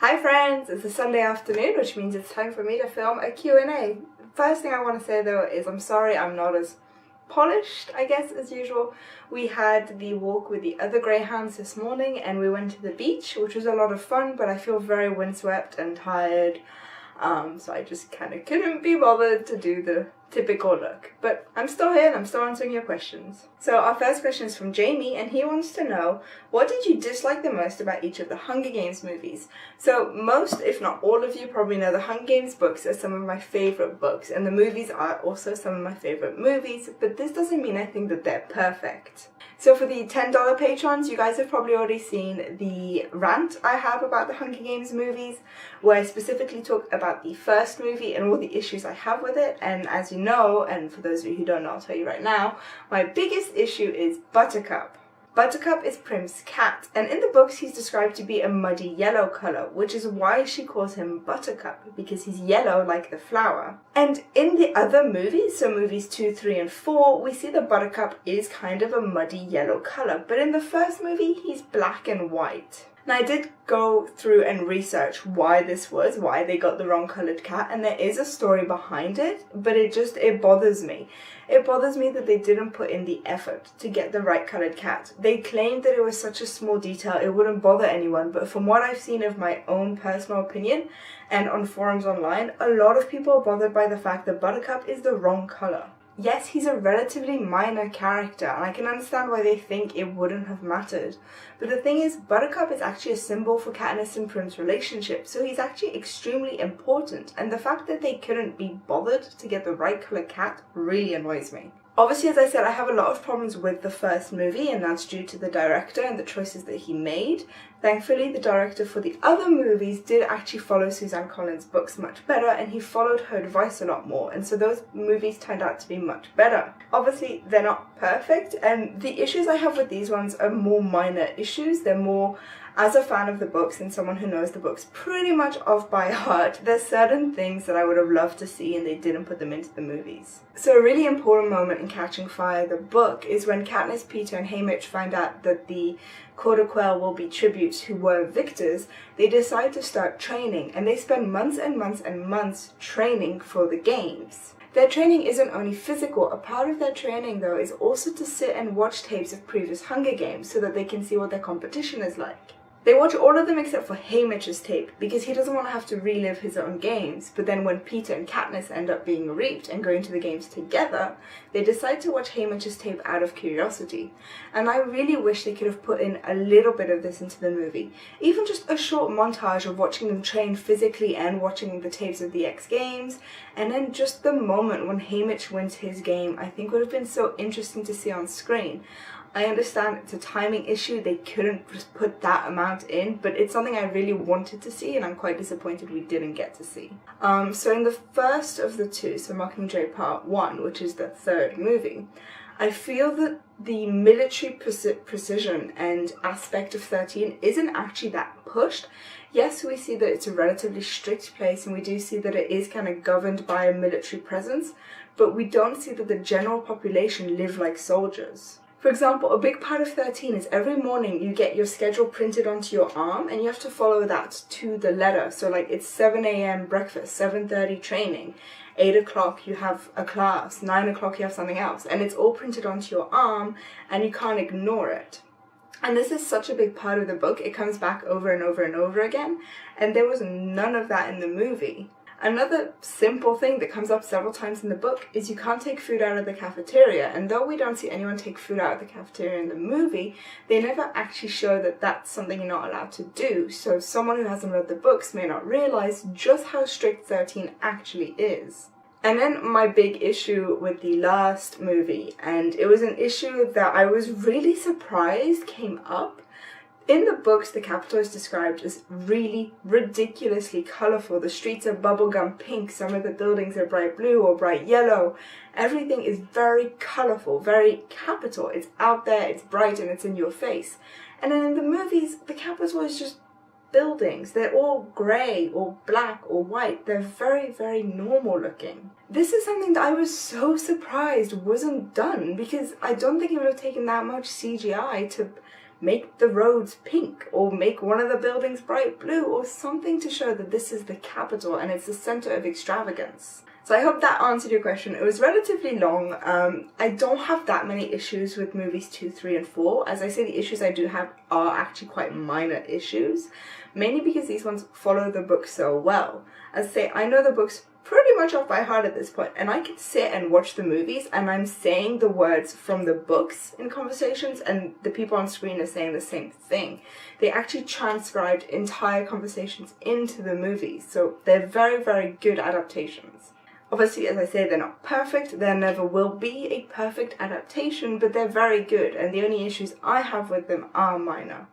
Hi friends, it's a Sunday afternoon, which means it's time for me to film a Q&A. First thing I want to say though is I'm sorry I'm not as polished, I guess, as usual. We had the walk with the other greyhounds this morning and we went to the beach, which was a lot of fun, but I feel very windswept and tired. So I just kind of couldn't be bothered to do the typical look. But I'm still here and I'm still answering your questions. So our first question is from Jamie and he wants to know, what did you dislike the most about each of the Hunger Games movies? So most, if not all of you, probably know the Hunger Games books are some of my favourite books and the movies are also some of my favourite movies, but this doesn't mean I think that they're perfect. So for the $10 patrons, you guys have probably already seen the rant I have about the Hunger Games movies, where I specifically talk about the first movie and all the issues I have with it. And as you know, and for those of you who don't know, I'll tell you right now, my biggest issue is Buttercup. Buttercup is Prim's cat, and in the books he's described to be a muddy yellow colour, which is why she calls him Buttercup, because he's yellow like the flower. And in the other movies, so movies 2, 3 and 4, we see that Buttercup is kind of a muddy yellow colour, but in the first movie he's black and white. Now I did go through and research why this was, why they got the wrong coloured cat, and there is a story behind it, but it bothers me. It bothers me that they didn't put in the effort to get the right coloured cat. They claimed that it was such a small detail it wouldn't bother anyone, but from what I've seen of my own personal opinion and on forums online, a lot of people are bothered by the fact that Buttercup is the wrong colour. Yes, he's a relatively minor character, and I can understand why they think it wouldn't have mattered. But the thing is, Buttercup is actually a symbol for Katniss and Prim's relationship, so he's actually extremely important, and the fact that they couldn't be bothered to get the right colour cat really annoys me. Obviously, as I said, I have a lot of problems with the first movie, and that's due to the director and the choices that he made. Thankfully, the director for the other movies did actually follow Suzanne Collins' books much better, and he followed her advice a lot more, and so those movies turned out to be much better. Obviously, they're not perfect, and the issues I have with these ones are more minor issues. They're more, as a fan of the books and someone who knows the books pretty much off by heart, there's certain things that I would have loved to see and they didn't put them into the movies. So a really important moment in Catching Fire, the book, is when Katniss, Peter and Haymitch find out that the Court of Quell will be tributes who were victors. They decide to start training and they spend months and months and months training for the games. Their training isn't only physical, a part of their training though is also to sit and watch tapes of previous Hunger Games so that they can see what their competition is like. They watch all of them except for Haymitch's tape because he doesn't want to have to relive his own games, but then when Peter and Katniss end up being reaped and going to the games together, they decide to watch Haymitch's tape out of curiosity. And I really wish they could have put in a little bit of this into the movie. Even just a short montage of watching them train physically and watching the tapes of the X Games, and then just the moment when Haymitch wins his game I think would have been so interesting to see on screen. I understand it's a timing issue, they couldn't just put that amount in, but it's something I really wanted to see and I'm quite disappointed we didn't get to see. So in the first of the two, so Mockingjay Part 1, which is the third movie, I feel that the military precision and aspect of 13 isn't actually that pushed. Yes, we see that it's a relatively strict place and we do see that it is kind of governed by a military presence, but we don't see that the general population live like soldiers. For example, a big part of 13 is every morning you get your schedule printed onto your arm and you have to follow that to the letter. So like it's 7 a.m. breakfast, 7:30 training, 8 o'clock you have a class, 9 o'clock you have something else, and it's all printed onto your arm and you can't ignore it. And this is such a big part of the book, it comes back over and over and over again, and there was none of that in the movie. Another simple thing that comes up several times in the book is you can't take food out of the cafeteria, and though we don't see anyone take food out of the cafeteria in the movie, they never actually show that that's something you're not allowed to do, so someone who hasn't read the books may not realize just how strict 13 actually is. And then my big issue with the last movie, and it was an issue that I was really surprised came up. In the books, the capital is described as really ridiculously colourful. The streets are bubblegum pink, some of the buildings are bright blue or bright yellow. Everything is very colourful, very capital. It's out there, it's bright and it's in your face. And then in the movies, the capital is just buildings. They're all grey or black or white. They're very, very normal looking. This is something that I was so surprised wasn't done because I don't think it would have taken that much CGI to make the roads pink, or make one of the buildings bright blue, or something to show that this is the capital and it's the center of extravagance. So I hope that answered your question. It was relatively long. I don't have that many issues with movies 2, 3, and 4. As I say, the issues I do have are actually quite minor issues, mainly because these ones follow the book so well. As I say, I know the books pretty much off by heart at this point, and I can sit and watch the movies and I'm saying the words from the books in conversations, and the people on screen are saying the same thing. They actually transcribed entire conversations into the movies, so they're very, very good adaptations. Obviously, as I say, they're not perfect, there never will be a perfect adaptation, but they're very good, and the only issues I have with them are minor.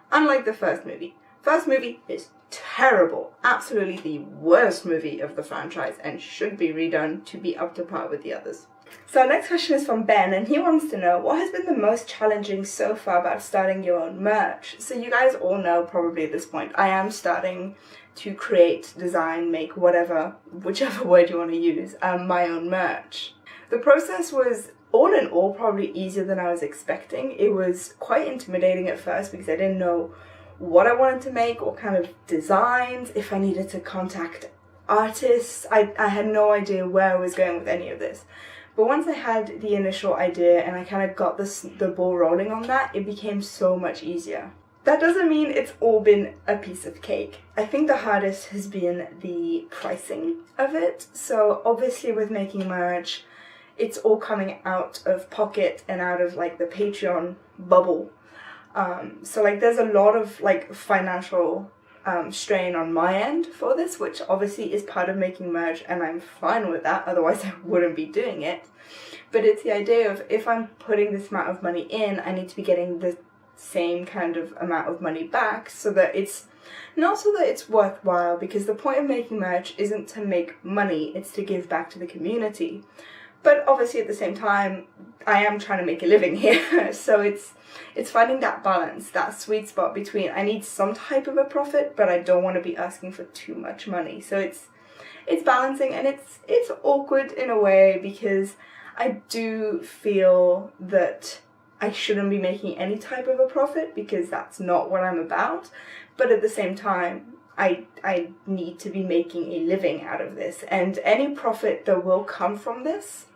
Unlike the first movie. First movie is terrible, absolutely the worst movie of the franchise, and should be redone to be up to par with the others. So our next question is from Ben, and he wants to know, what has been the most challenging so far about starting your own merch? So you guys all know probably at this point, I am starting to create, design, make whatever, whichever word you want to use, my own merch. The process was, all in all, probably easier than I was expecting. It was quite intimidating at first because I didn't know what I wanted to make, what kind of designs, if I needed to contact artists. I had no idea where I was going with any of this. But once I had the initial idea and I kind of got the ball rolling on that, it became so much easier. That doesn't mean it's all been a piece of cake. I think the hardest has been the pricing of it. So obviously with making merch, it's all coming out of pocket and out of like the Patreon bubble. So like there's a lot of like financial strain on my end for this, which obviously is part of making merch, and I'm fine with that, otherwise I wouldn't be doing it. But it's the idea of, if I'm putting this amount of money in, I need to be getting the same kind of amount of money back, so that it's not so that it's worthwhile, because the point of making merch isn't to make money, it's to give back to the community. But obviously at the same time, I am trying to make a living here, so it's finding that balance, that sweet spot between I need some type of a profit, but I don't want to be asking for too much money. So it's balancing, and it's awkward in a way, because I do feel that I shouldn't be making any type of a profit, because that's not what I'm about. But at the same time, I need to be making a living out of this, and any profit that will come from this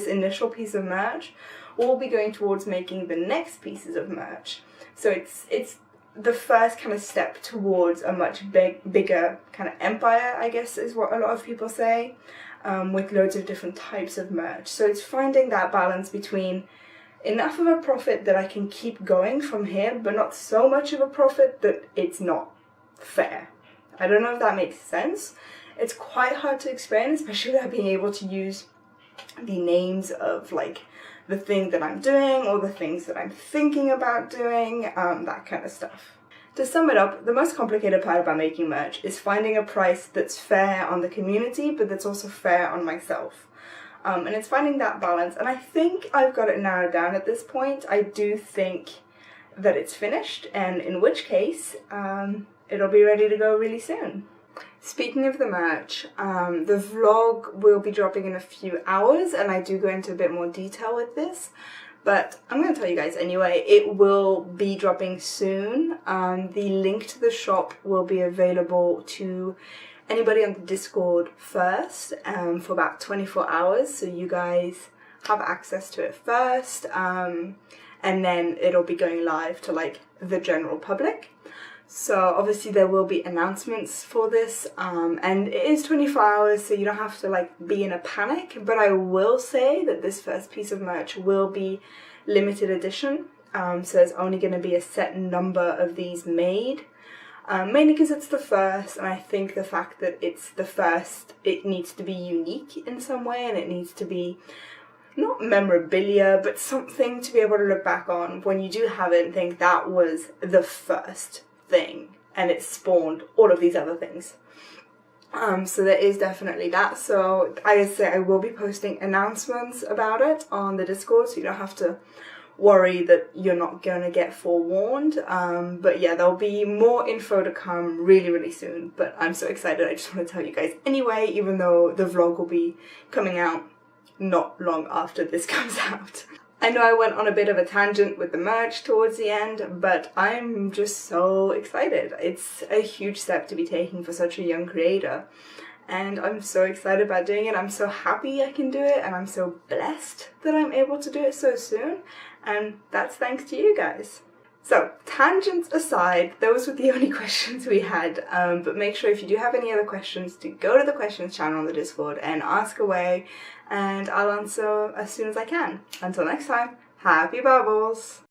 initial piece of merch will be going towards making the next pieces of merch. So it's the first kind of step towards a much bigger kind of empire, I guess is what a lot of people say, with loads of different types of merch. So it's finding that balance between enough of a profit that I can keep going from here, but not so much of a profit that it's not fair. I don't know if that makes sense. It's quite hard to explain, especially without being able to use the names of like the thing that I'm doing or the things that I'm thinking about doing, that kind of stuff. To sum it up, the most complicated part about making merch is finding a price that's fair on the community, but that's also fair on myself. And it's finding that balance, and I think I've got it narrowed down at this point. I do think that it's finished, and in which case, it'll be ready to go really soon. Speaking of the merch, the vlog will be dropping in a few hours, and I do go into a bit more detail with this, but I'm going to tell you guys anyway, it will be dropping soon. The link to the shop will be available to anybody on the Discord first, for about 24 hours, so you guys have access to it first, and then it'll be going live to like the general public. So obviously there will be announcements for this, and it is 24 hours, so you don't have to like be in a panic, but I will say that this first piece of merch will be limited edition, so there's only going to be a set number of these made, mainly because it's the first, and I think the fact that it's the first, it needs to be unique in some way, and it needs to be not memorabilia, but something to be able to look back on when you do have it and think that was the first thing and it spawned all of these other things. So there is definitely that. So I say I will be posting announcements about it on the Discord, so you don't have to worry that you're not going to get forewarned. But yeah, there'll be more info to come really, really soon. But I'm so excited, I just want to tell you guys anyway, even though the vlog will be coming out not long after this comes out. I know I went on a bit of a tangent with the merch towards the end, but I'm just so excited. It's a huge step to be taking for such a young creator, and I'm so excited about doing it. I'm so happy I can do it, and I'm so blessed that I'm able to do it so soon, and that's thanks to you guys. So, tangents aside, those were the only questions we had, but make sure if you do have any other questions to go to the questions channel on the Discord and ask away, and I'll answer as soon as I can. Until next time, happy bubbles!